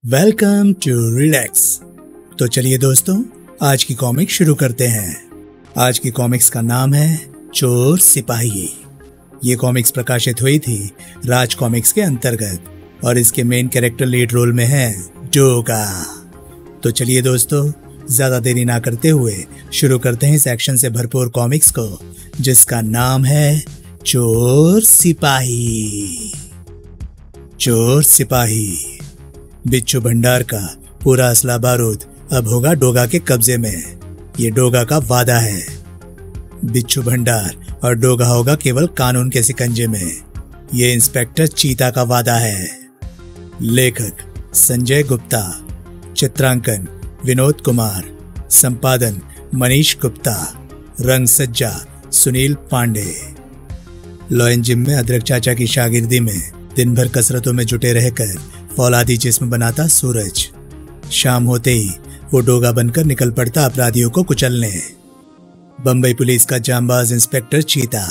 Welcome to relax. तो चलिए दोस्तों, आज की कॉमिक शुरू करते हैं। आज की कॉमिक्स का नाम है चोर सिपाही। ये कॉमिक्स प्रकाशित हुई थी राज कॉमिक्स के अंतर्गत और इसके मेन कैरेक्टर लीड रोल में है डोगा। तो चलिए दोस्तों, ज्यादा देरी ना करते हुए शुरू करते हैं इस एक्शन से भरपूर कॉमिक्स को, जिसका नाम है चोर सिपाही। चोर सिपाही। बिच्छू भंडार का पूरा असला बारूद अब होगा डोगा के कब्जे में। ये डोगा का वादा है। बिच्छू भंडार और डोगा होगा केवल कानून के शिकंजे में। ये इंस्पेक्टर चीता का वादा है। लेखक संजय गुप्ता, चित्रांकन विनोद कुमार, संपादन मनीष गुप्ता, रंग सज्जा सुनील पांडे। लॉयन जिम में अदरक चाचा की शागिर्दी में दिन भर कसरतों में जुटे रहकर फौलादी जिस्म बनाता सूरज, शाम होते ही वो डोगा बनकर निकल पड़ता अपराधियों को कुचलने। बंबई पुलिस का जांबाज इंस्पेक्टर चीता,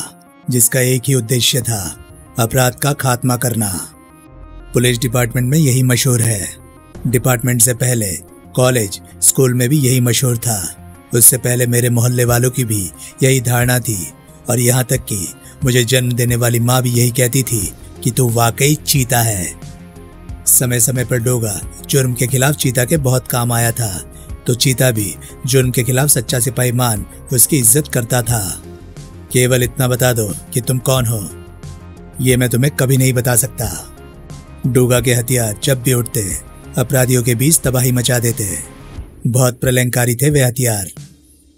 जिसका एक ही उद्देश्य था, अपराध का खात्मा करना। पुलिस डिपार्टमेंट में यही मशहूर है। डिपार्टमेंट से पहले कॉलेज स्कूल में भी यही मशहूर था। उससे पहले मेरे मोहल्ले वालों की भी यही धारणा थी और यहाँ तक कि मुझे जन्म देने वाली माँ भी यही कहती थी कि तू वाकई चीता है। समय समय पर डोगा जुर्म के खिलाफ चीता के बहुत काम आया था, तो चीता भी जुर्म के खिलाफ सच्चा सिपाही मान उसकी इज्जत करता था। केवल इतना बता दो कि तुम कौन हो, ये मैं तुम्हें कभी नहीं बता सकता। डोगा के हथियार जब भी उठते अपराधियों के बीच तबाही मचा देते। बहुत प्रलयंकारी थे वे हथियार,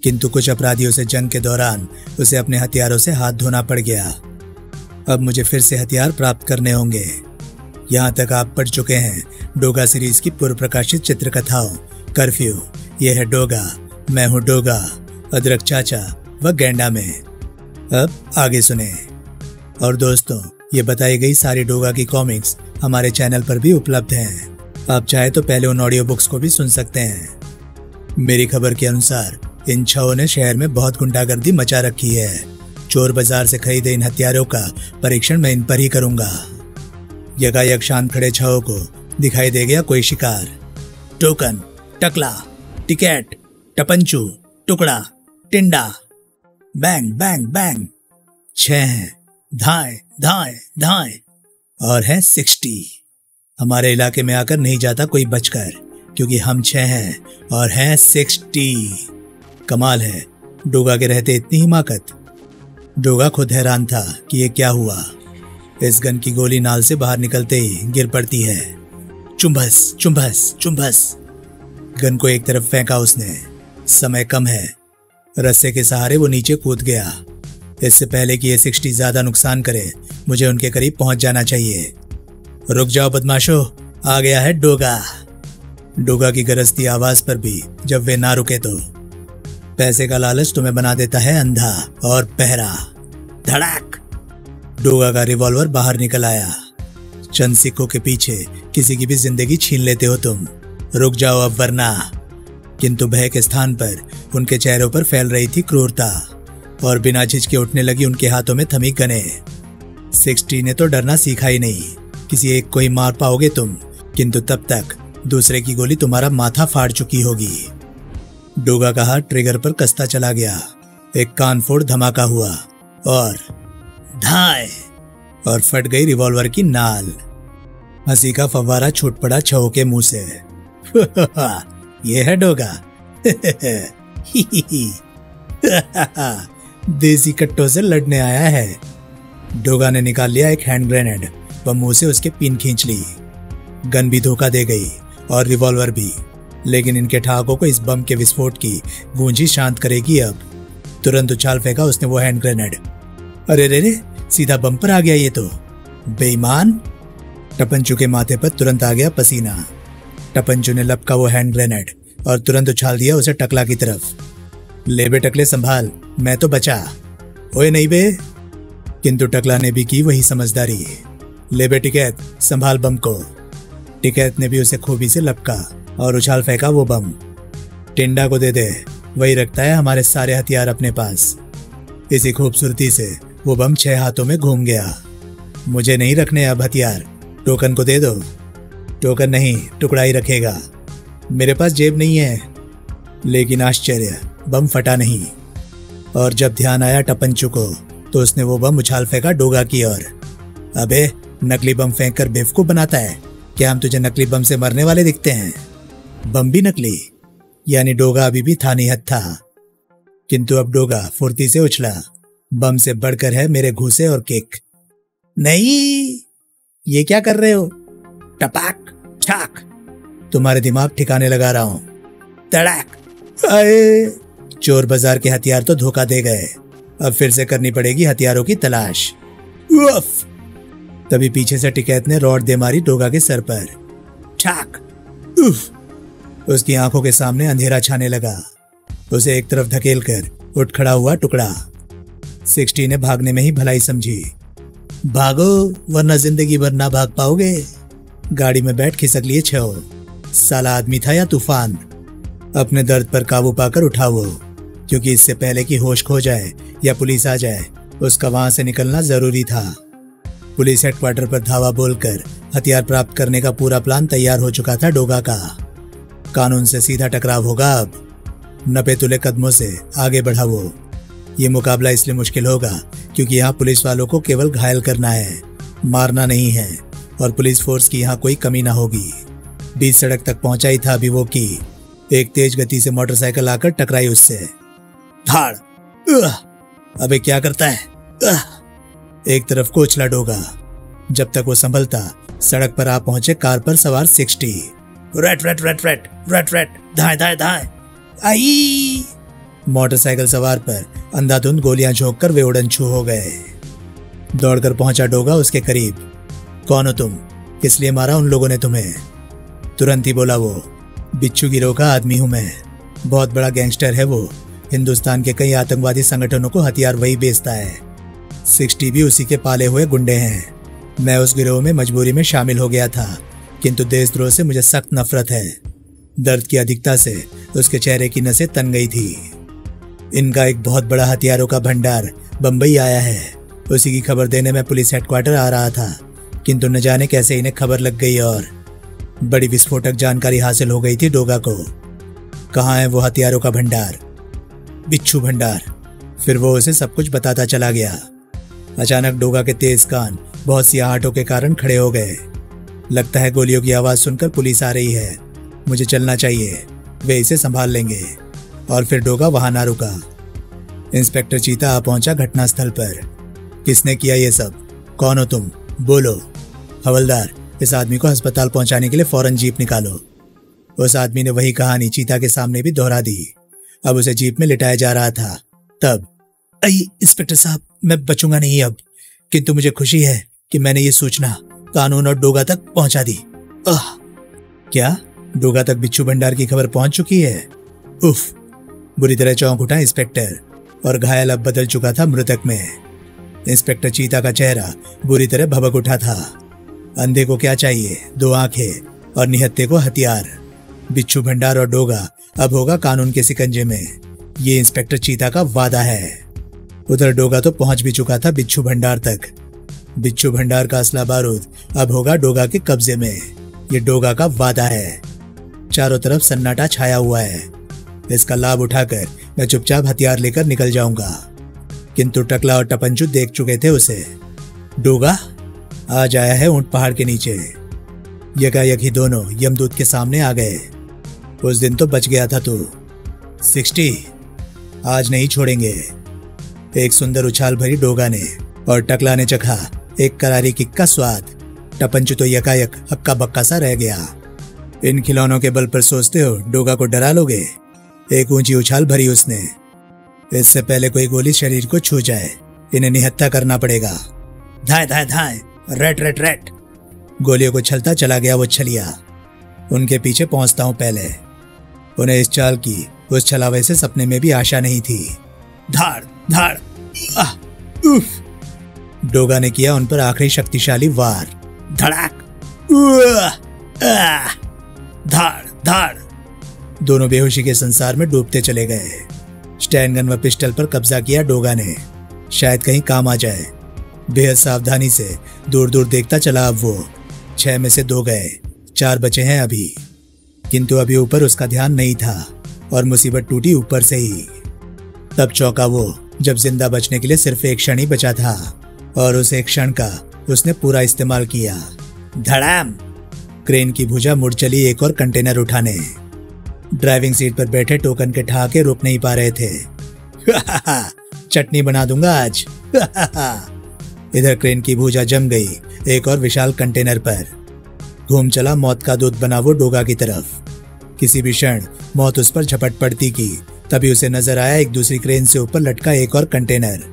किंतु कुछ अपराधियों से जंग के दौरान उसे अपने हथियारों से हाथ धोना पड़ गया। अब मुझे फिर से हथियार प्राप्त करने होंगे। यहाँ तक आप पढ़ चुके हैं डोगा सीरीज की पूर्व प्रकाशित चित्रकथाओं कर्फ्यू, यह है डोगा, मैं हूँ डोगा, अदरक चाचा व गैंडा में। अब आगे सुने। और दोस्तों, ये बताई गई सारी डोगा की कॉमिक्स हमारे चैनल पर भी उपलब्ध हैं। आप चाहे तो पहले उन ऑडियो बुक्स को भी सुन सकते हैं। मेरी खबर के अनुसार इन छाओं ने शहर में बहुत गुंडागर्दी मचा रखी है। चोर बाजार से खरीदे इन हथियारों का परीक्षण मैं इन पर ही करूंगा। यकायक शांत खड़े छाओं को दिखाई दे गया कोई शिकार। टोकन, टकला, टिकट, टपंचू, टुकड़ा, टिंडा। Bang bang bang. 6 हैं। धाए धाए धाए। और है 60। हमारे इलाके में आकर नहीं जाता कोई बचकर, क्योंकि हम 6 हैं और हैं 60। कमाल है, डोगा के रहते इतनी हिमाकत। डोगा खुद हैरान था कि ये क्या हुआ। इस गन की गोली नाल से बाहर निकलते ही गिर पड़ती है। चुंबस चुंबस चुंबस। गन को एक तरफ फेंका उसने। समय कम है। रस्से के सहारे वो नीचे कूद गया। इससे पहले कि ये 60 ज्यादा नुकसान करे, मुझे उनके करीब पहुंच जाना चाहिए। रुक जाओ बदमाशो, आ गया है डोगा। डोगा की गरजती आवाज पर भी जब वे ना रुके तो। पैसे का लालच तुम्हें बना देता है अंधा और बहरा। धड़ाक। डोगा का रिवॉल्वर बाहर निकल आया। चंद सिक्कों के पीछे किसी की भी जिंदगी छीन लेते हो तुम। रुक जाओ अब वरना। किंतु भय के स्थान पर उनके चेहरों पर फैल रही थी क्रूरता और बिना झिझके उठने लगी उनके हाथों में थमी गने। 60 ने तो डरना सीखा ही नहीं। किसी एक को ही मार पाओगे तुम, किंतु तब तक दूसरे की गोली तुम्हारा माथा फाड़ चुकी होगी। डोगा का हाथ ट्रिगर पर कसता चला गया। एक कानफोड़ धमाका हुआ और धाए, और फट गई रिवॉल्वर की नाल। हंसी का फव्वारा छूट पड़ा छओ के मुंह से। ये है डोगा। देसी कट्टों से लड़ने आया है। डोगा ने निकाल लिया एक हैंड ग्रेनेड व मुंह से उसके पिन खींच ली। गन भी धोखा दे गई और रिवॉल्वर भी, लेकिन इनके ठहाकों को इस बम के विस्फोट की गूंज ही शांत करेगी। अब तुरंत उछाल फेंका उसने वो हैंड ग्रेनेड। अरे रे रे, सीधा बम पर आ गया ये तो। बेईमान। टपंचू के माथे पर तुरंत आ गया पसीना। टपंचू ने लपका वो हैंड ग्रेनेड और तुरंत उछाल दिया उसे टकला की तरफ। ले बे टकले संभाल, मैं तो बचा। ओए नहीं बे। किंतु टकला ने भी की वही समझदारी। ले बे टिकैत, संभाल बम को। टिकैत ने भी उसे खूबी से लपका और उछाल फेंका वो बम। टिंडा को दे दे, वही रखता है हमारे सारे हथियार अपने पास। इसी खूबसूरती से वो बम 6 हाथों में घूम गया। मुझे नहीं रखने अब हथियार, टोकन को दे दो। टोकन नहीं, टुकड़ा ही रखेगा। मेरे पास जेब नहीं है। लेकिन आश्चर्य, बम फटा नहीं। और जब ध्यान आया टपंचू को तो उसने वो बम उछाल फेंका डोगा की ओर। अबे, नकली बम फेंक कर बेवकूफ बनाता है क्या? हम तुझे नकली बम से मरने वाले दिखते हैं? बम भी नकली? यानी डोगा अभी भी था नहीं था। किंतु अब डोगा फुर्ती से उछला। बम से बढ़कर है मेरे घूसे और किक। नहीं, ये क्या कर रहे हो? टपाक छाक, तुम्हारे दिमाग ठिकाने लगा रहा हूं। तड़ाक, आए। चोर बाजार के हथियार तो धोखा दे गए, अब फिर से करनी पड़ेगी हथियारों की तलाश। उफ। तभी पीछे से टिकैत ने रॉड दे मारी डोगा के सर पर। छाक। उफ। उसकी आंखों के सामने अंधेरा छाने लगा। उसे एक तरफ धकेल कर उठ खड़ा हुआ टुकड़ा। 60 ने भागने में ही भलाई समझी। भागो, वरना जिंदगी भर ना भाग पाओगे। गाड़ी में बैठ खिसक लिए छो। साला आदमी था या तूफान? अपने दर्द पर काबू पाकर उठा वो, क्योंकि इससे पहले कि होश खो जाए या पुलिस आ जाए, उसका वहां से निकलना जरूरी था। पुलिस हेडक्वार्टर पर धावा बोलकर हथियार प्राप्त करने का पूरा प्लान तैयार हो चुका था डोगा का। कानून से सीधा टकराव होगा अब। नपे तुले कदमों से आगे बढ़ा वो। ये मुकाबला इसलिए मुश्किल होगा क्योंकि यहाँ पुलिस वालों को केवल घायल करना है, मारना नहीं है। और पुलिस फोर्स की यहाँ कोई कमी ना होगी। बीच सड़क तक पहुंचा ही था अभी वो कि एक तेज गति से मोटरसाइकिल आकर टकराई उससे। धाड़। अबे क्या करता है? एक तरफ को उछला डोगा। जब तक वो संभलता सड़क पर आ पहुंचे कार पर सवार 60। रट रट रट रट रट रट, धाए धाए धाए, आई। मोटरसाइकिल सवार पर अंधाधुंध गोलियां झोंककर वे उड़नछू हो गए। दौड़कर पहुंचा डोगा उसके करीब। कौन हो तुम? किस लिए मारा उन लोगों ने तुम्हें? तुरंत ही बोला वो। बिच्छू गिरोह का आदमी हूं मैं। बहुत बड़ा गैंगस्टर है वो। हिंदुस्तान के कई आतंकवादी संगठनों को हथियार वही बेचता है। 60 भी उसी के पाले हुए गुंडे हैं। मैं उस गिरोह में मजबूरी में शामिल हो गया था, किंतु देशद्रोह से मुझे सख्त नफरत है। दर्द की अधिकता से उसके चेहरे की नसें तन गई थी। इनका एक बहुत बड़ा हथियारों का भंडार बंबई आया है। उसी की खबर देने में पुलिस हेडक्वार्टर आ रहा था, किंतु न जाने कैसे इन्हें खबर लग गई और बड़ी विस्फोटक जानकारी हासिल हो गई थी डोगा को। कहाँ है वो हथियारों का भंडार? बिच्छू भंडार। फिर वो उसे सब कुछ बताता चला गया। अचानक डोगा के तेज कान बहुत सी आहटों के कारण खड़े हो गए। लगता है गोलियों की आवाज सुनकर पुलिस आ रही है। मुझे चलना चाहिए, वे इसे संभाल लेंगे। और फिर डोगा वहां ना रुका। इंस्पेक्टर चीता आ पहुंचा घटनास्थल पर। किसने किया ये सब? कौन हो तुम? बोलो। हवलदार, इस आदमी को अस्पताल पहुंचाने के लिए फौरन जीप निकालो। उस आदमी ने वही कहानी चीता के सामने भी दोहरा दी। अब उसे जीप में लिटाया जा रहा था। तब इंस्पेक्टर साहब, मैं बचूंगा नहीं अब, किंतु मुझे खुशी है कि मैंने ये सूचना कानून और डोगा तक पहुंचा दी। क्या? डोगा तक बिच्छू भंडार की खबर पहुंच चुकी है? उफ। बुरी तरह चौंक उठा इंस्पेक्टर, और घायल अब बदल चुका था मृतक में। इंस्पेक्टर चीता का चेहरा बुरी तरह भभक उठा था। अंधे को क्या चाहिए? 2 आंखें, और निहत्थे को हथियार। बिच्छू भंडार और डोगा अब होगा कानून के सिकंजे में। ये इंस्पेक्टर चीता का वादा है। उधर डोगा तो पहुंच भी चुका था बिच्छू भंडार तक। बिच्छू भंडार का असला बारूद अब होगा डोगा के कब्जे में। ये डोगा का वादा है। चारों तरफ सन्नाटा छाया हुआ है। इसका लाभ उठाकर मैं चुपचाप हथियार लेकर निकल जाऊंगा। किंतु टकला और टपंचू देख चुके थे उसे। डोगा आज आया है ऊंट पहाड़ के नीचे। यकायक ही दोनों यमदूत के सामने आ गए। उस दिन तो बच गया था तू। 60, आज नहीं छोड़ेंगे। एक सुंदर उछाल भरी डोगा ने, और टकला ने चखा एक करारी किक का स्वाद। टपंचू तो यकायक हक्का बक्का सा रह गया। इन खिलौनों के बल पर सोचते हो डोगा को डरा लोगे? एक ऊंची उछाल भरी उसने। इससे पहले कोई गोली शरीर को छू जाए, इन्हें निहत्था करना पड़ेगा। धाए धाए धाए, रेट रेट रेट। गोलियों को छलता चला गया वो छलिया। उनके पीछे पहुंचता हूं पहले। उन्हें इस चाल की, उस छलावे से सपने में भी आशा नहीं थी। धाड़ धाड़, उफ। डोगा ने किया उन पर आखिरी शक्तिशाली वार। धड़ाक, धाड़ धाड़। दोनों बेहोशी के संसार में डूबते चले गए। स्टैन गन व पिस्टल पर कब्जा किया डोगा ने, शायद कहीं काम आ जाए। बेहद सावधानी से दूर दूर देखता चला। अब वो 6 में से 2 गए, 4 बचे हैं अभी। किंतु अभी ऊपर उसका ध्यान नहीं था और मुसीबत टूटी ऊपर से ही। तब चौंका वो जब जिंदा बचने के लिए सिर्फ एक क्षण ही बचा था और उस एक क्षण का उसने पूरा इस्तेमाल किया। धड़ाम! क्रेन की भुजा मुड़ चली एक और कंटेनर उठाने। ड्राइविंग सीट पर बैठे टोकन के ठहाके रुक नहीं पा रहे थे। चटनी बना दूंगा आज। इधर क्रेन की भुजा जम गई एक और विशाल कंटेनर पर। घूम चला मौत का दूध बना वो डोगा की तरफ। किसी भी क्षण मौत उस पर झपट पड़ती की तभी उसे नजर आया एक दूसरी क्रेन से ऊपर लटका एक और कंटेनर।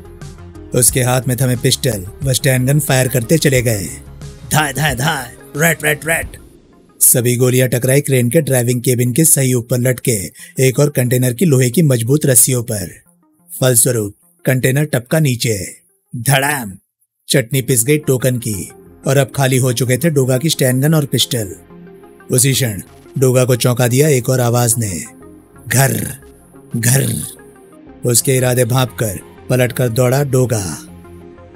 उसके हाथ में थमे पिस्टल व स्टैंड गन फायर करते चले गए। धाय धाय धाय, रैट रैट रैट। सभी गोलियां टकराई क्रेन के ड्राइविंग केबिन के सही ऊपर लटके एक और कंटेनर की लोहे की मजबूत रस्सियों पर। फलस्वरूप कंटेनर टपका नीचे। धड़ाम! चटनी पिस गई टोकन की और अब खाली हो चुके थे डोगा की स्टैंड गन और पिस्टल। उसी क्षण डोगा को चौंका दिया एक और आवाज ने। घर घर। उसके इरादे भांपकर पलटकर दौड़ा डोगा।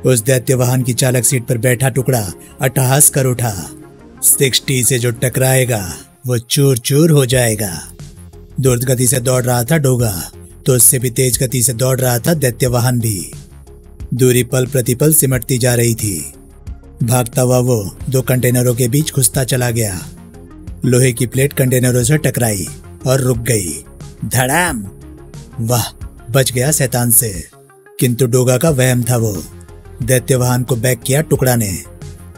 उस दैत्य वाहन की चालक सीट पर बैठा टुकड़ा अट्टहास कर उठा। 60 से जो टकराएगा वो चूर चूर हो जाएगा। द्रुत गति से दौड़ रहा था डोगा तो उससे भी तेज गति से दौड़ रहा था दैत्य वाहन भी। दूरी पल प्रतिपल सिमटती जा रही थी। भागता हुआ वो 2 कंटेनरों के बीच घुसता चला गया। लोहे की प्लेट कंटेनरों से टकराई और रुक गई। धड़ाम! वाह, बच गया शैतान से। किंतु डोगा का वहम था वो। दैत्य वाहन को बैक किया टुकड़ा ने।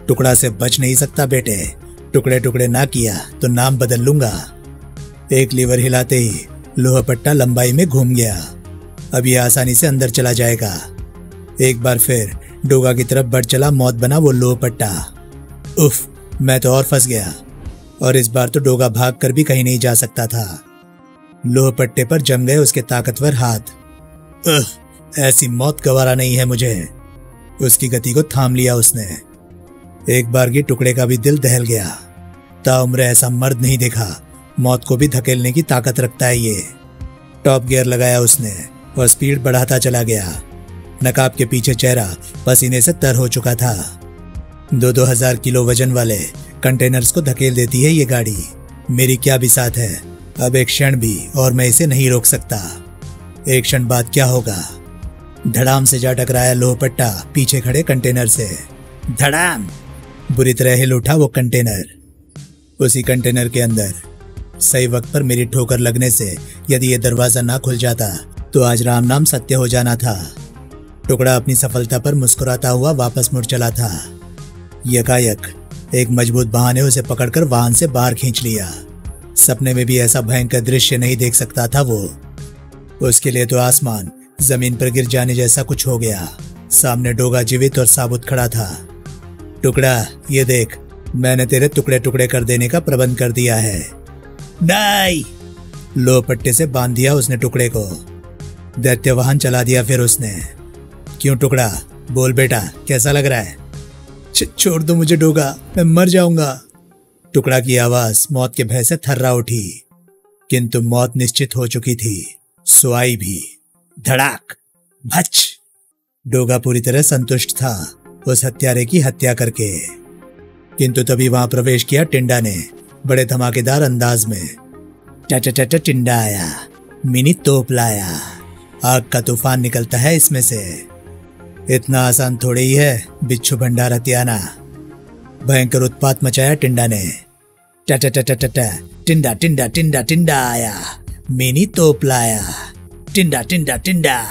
टुकड़ा से बच नहीं सकता बेटे, टुकड़े टुकड़े ना किया तो नाम बदल लूंगा। एक लीवर हिलाते ही लोहा पट्टा लंबाई में घूम गया। अब यह आसानी से अंदर चला जाएगा। एक बार फिर डोगा की तरफ बढ़ चला मौत बना वो लोहा पट्टा। उफ, मैं तो और फंस गया। और इस बार तो डोगा भाग कर भी कहीं नहीं जा सकता था। लोहा पट्टे पर जम गए उसके ताकतवर हाथ। ऐसी मौत गवारा नहीं है मुझे। उसकी गति को थाम लिया उसने। एक बार की टुकड़े का भी दिल दहल गया। ताउम्र ऐसा मर्द नहीं देखा। मौत को भी धकेलने की ताकत रखता है ये। टॉप गियर लगाया उसने और स्पीड बढ़ाता चला गया। नकाब के पीछे चेहरा पसीने से तर हो चुका था। 2-2 हजार किलो वजन वाले कंटेनर्स को धकेल देती है ये गाड़ी। मेरी क्या बिसात है। अब एक क्षण भी और मैं इसे नहीं रोक सकता। एक क्षण बाद क्या होगा। धड़ाम से जा टकराया लोहपट्टा पीछे खड़े कंटेनर से। धड़ाम! बुरी तरह हिल उठा वो कंटेनर। उसी कंटेनर के अंदर सही वक्त पर मेरी ठोकर लगने से यदि ये दरवाजा ना खुल जाता तो आज राम नाम सत्य हो जाना था। टुकड़ा अपनी सफलता पर मुस्कुराता हुआ वापस मुड़ चला था। यकायक एक मजबूत बहाने उसे पकड़कर वाहन से बाहर खींच लिया। सपने में भी ऐसा भयंकर दृश्य नहीं देख सकता था वो। उसके लिए तो आसमान जमीन पर गिर जाने जैसा कुछ हो गया। सामने डोगा जीवित और साबुत खड़ा था। टुकड़ा, ये देख, मैंने तेरे टुकड़े टुकड़े कर देने का प्रबंध कर दिया है। नहीं! लो पट्टे से बांध दिया उसने टुकड़े को। दैत्य वाहन चला दिया फिर उसने। क्यों टुकड़ा, बोल बेटा, कैसा लग रहा है? छोड़ दो मुझे डोगा, मैं मर जाऊंगा। टुकड़ा की आवाज मौत के भय से थर्रा उठी। किंतु मौत निश्चित हो चुकी थी, सो आई भी। धड़ाक! भच! डोगा पूरी तरह संतुष्ट था उस हत्यारे की हत्या करके। किंतु तभी वहां प्रवेश किया टिंडा ने बड़े धमाकेदार अंदाज में। चा टिंडा आया, मिनी तोप लाया। आग का तूफान निकलता है इसमें से। इतना आसान थोड़ी ही है बिच्छू भंडार हत्याना। भयंकर उत्पात मचाया टिंडा ने। टा टिंडा टिंडा टिंडा टिंडा आया, मिनी तोप लाया। टिंडा टिंडा टिंडा।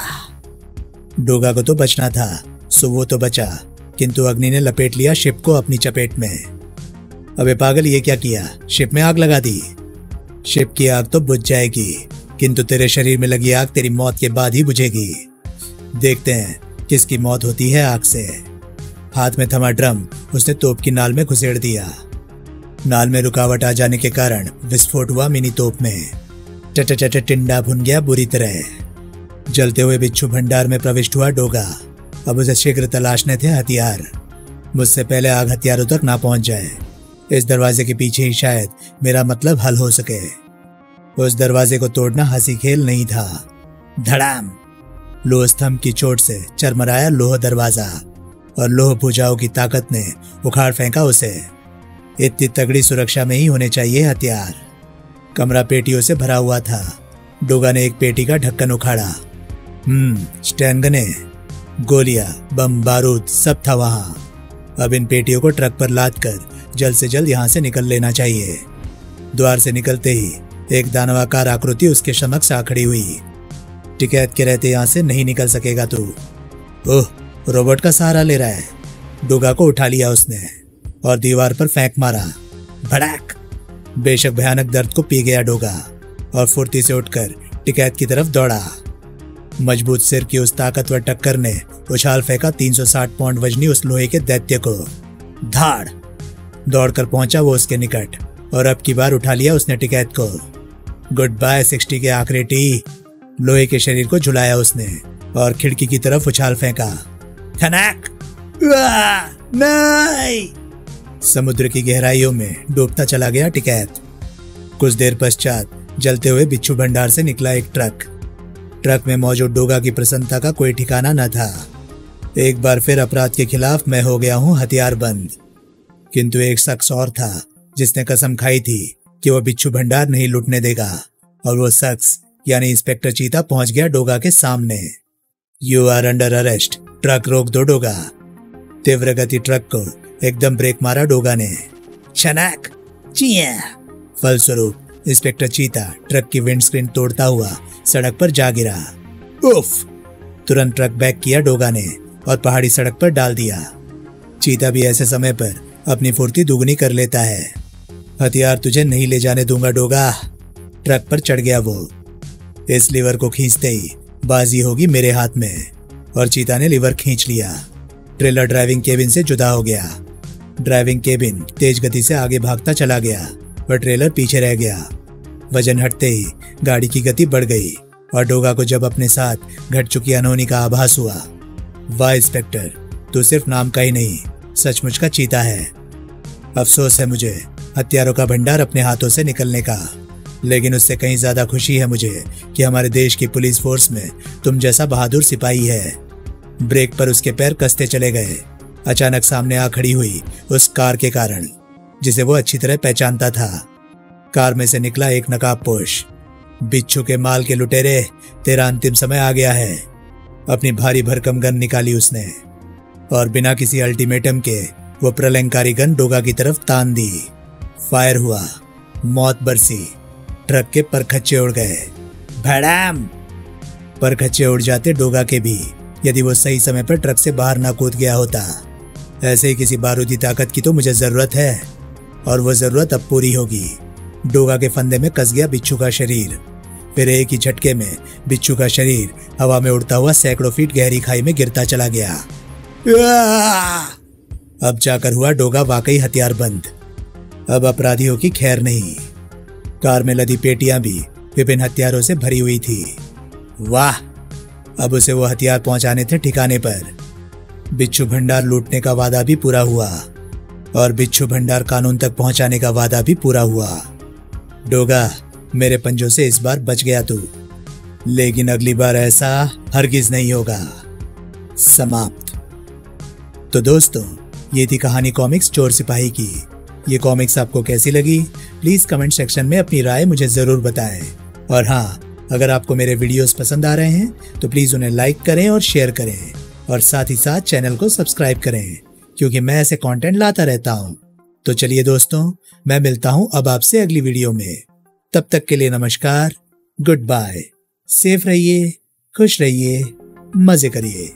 डोगा को तो बचना था, सो वो तो बचा, किंतु अग्नि ने लपेट लिया शिप को अपनी चपेट में। अबे पागल, ये क्या किया? शिप में आग लगा दी। शिप की आग तो बुझ जाएगी, किंतु तेरे शरीर में लगी आग तेरी मौत के बाद ही बुझेगी। देखते हैं किसकी मौत होती है आग से। हाथ में थमा ड्रम उसने तोप की नाल में घुसेड़ दिया। नाल में रुकावट आ जाने के कारण विस्फोट हुआ मिनी तोप में। टिंडा भुन गया बुरी तरह। जलते हुए बिच्छू भंडार में प्रविष्ट हुआ डोगा। अब उसे शीघ्र तलाशने थे हथियार। मुझसे पहले आग हथियारों तक ना पहुंच जाए। इस दरवाजे के पीछे ही शायद मेरा मतलब हल हो सके। उस दरवाजे को तोड़ना हंसी खेल नहीं था। धड़ाम! लोह स्तंभ की चोट से चरमराया लोह दरवाजा और लोह भुजाओं की ताकत ने उखाड़ फेंका उसे। इतनी तगड़ी सुरक्षा में ही होने चाहिए हथियार। कमरा पेटियों से भरा हुआ था। डोगा ने एक पेटी का ढक्कन उखाड़ा। स्टैन गने, गोलियां, बम, बारूद सब था वहां। अब इन पेटियों को ट्रक पर लाद कर जल्द से जल्द यहाँ से निकल लेना चाहिए। द्वार से निकलते ही एक दानवाकार आकृति उसके समक्ष आ खड़ी हुई। टिकैत के रहते यहाँ से नहीं निकल सकेगा तू। ओह, रोबोट का सहारा ले रहा है। डोगा को उठा लिया उसने और दीवार पर फेंक मारा। भड़ाक! बेशक भयानक दर्द को पी गया डोगा और फुर्ती से उठकर टिकैत की तरफ दौड़ा। मजबूत सिर की उस ताकतवर टक्कर ने उछाल फेंका 360 पाउंड वजनी उस लोहे के दैत्य को। धाड़! दौड़कर पहुंचा वो उसके निकट और अब की बार उठा लिया उसने टिकैत को। गुड बाय 60 के आखिरी टी। लोहे के शरीर को झुलाया उसने और खिड़की की तरफ उछाल फेंका। खनाक! नहीं! समुद्र की गहराइयों में डूबता चला गया टिकैत। कुछ देर पश्चात जलते हुए बिच्छू भंडार से निकला एक ट्रक। ट्रक में मौजूद डोगा की प्रसन्नता का कोई ठिकाना न था। एक बार फिर अपराध के खिलाफ मैं हो गया हूं हथियारबंद। किंतु एक शख्स और था जिसने कसम खाई थी कि वह बिच्छू भंडार नहीं लूटने देगा, और वो शख्स यानी इंस्पेक्टर चीता पहुंच गया डोगा के सामने। You are under arrest. Truck रोक दो डोगा। तीव्र गति ट्रक को एकदम ब्रेक मारा डोगा ने। छनाक! चिया! फलस्वरूप इंस्पेक्टर चीता ट्रक की विंडस्क्रीन तोड़ता हुआ सड़क पर जा गिरा। उफ! तुरंत ट्रक बैक किया डोगा ने और पहाड़ी सड़क पर डाल दिया। चीता भी ऐसे समय पर अपनी फुर्ती दुगनी कर लेता है। हथियार तुझे नहीं ले जाने दूंगा डोगा। ट्रक पर चढ़ गया वो। इस लीवर को खींचते ही बाजी होगी मेरे हाथ में। और चीता ने लीवर खींच लिया। ट्रेलर ड्राइविंग केबिन से जुदा हो गया। ड्राइविंग केबिन तेज गति से आगे भागता चला गया और ट्रेलर पीछे रह गया। वजन हटते ही गाड़ी की गति बढ़ गई और डोगा को जब अपने साथ घट चुकी अनहोनी का आभास हुआ। वाह इंस्पेक्टर, तू सिर्फ नाम का ही नहीं, सचमुच का चीता है। अफसोस है मुझे हथियारों का भंडार अपने हाथों से निकलने का, लेकिन उससे कहीं ज्यादा खुशी है मुझे कि हमारे देश की पुलिस फोर्स में तुम जैसा बहादुर सिपाही है। ब्रेक पर उसके पैर कसते चले गए। अचानक सामने आ खड़ी हुई उस कार के कारण, जिसे वो अच्छी तरह पहचानता था। कार में से निकला एक नकाबपोश। बिच्छू के माल के लुटेरे, तेरा अंतिम समय आ गया है। अपनी भारी भरकम गन निकाली उसने और बिना किसी अल्टीमेटम के वो प्रलंकारी गन डोगा की तरफ तान दी। फायर हुआ, मौत बरसी। ट्रक के परखच्चे उड़ गए। भड़ाम! परखच्चे उड़ जाते डोगा के भी, यदि वो सही समय पर ट्रक से बाहर ना कूद गया होता। ऐसे ही किसी बारूदी ताकत की तो मुझे जरूरत है, और वो जरूरत अब पूरी होगी। डोगा के फंदे में कस गया बिच्छू का शरीर। फिर एक ही झटके में बिच्छू का शरीर हवा में उड़ता हुआ सैकड़ों फीट गहरी खाई में गिरता चला गया। अब जाकर हुआ डोगा वाकई हथियारबंद। अब अपराधियों की खैर नहीं। कार में लदी पेटियां भी विभिन्न हथियारों से भरी हुई थी। वाह! अब उसे वो हथियार पहुंचाने थे ठिकाने पर। बिच्छू भंडार लूटने का वादा भी पूरा हुआ और बिच्छू भंडार कानून तक पहुंचाने का वादा भी पूरा हुआ। डोगा, मेरे पंजों से इस बार बच गया तू, लेकिन अगली बार ऐसा हरगिज नहीं होगा। समाप्त। तो दोस्तों, ये थी कहानी कॉमिक्स चोर सिपाही की। ये कॉमिक्स आपको कैसी लगी प्लीज कमेंट सेक्शन में अपनी राय मुझे जरूर बताएं। और हाँ, अगर आपको मेरे वीडियोस पसंद आ रहे हैं तो प्लीज उन्हें लाइक करें और शेयर करें, और साथ ही साथ चैनल को सब्सक्राइब करें, क्योंकि मैं ऐसे कंटेंट लाता रहता हूं। तो चलिए दोस्तों, मैं मिलता हूं अब आपसे अगली वीडियो में। तब तक के लिए नमस्कार, गुड बाय। सेफ रहिए, खुश रहिए, मजे करिए।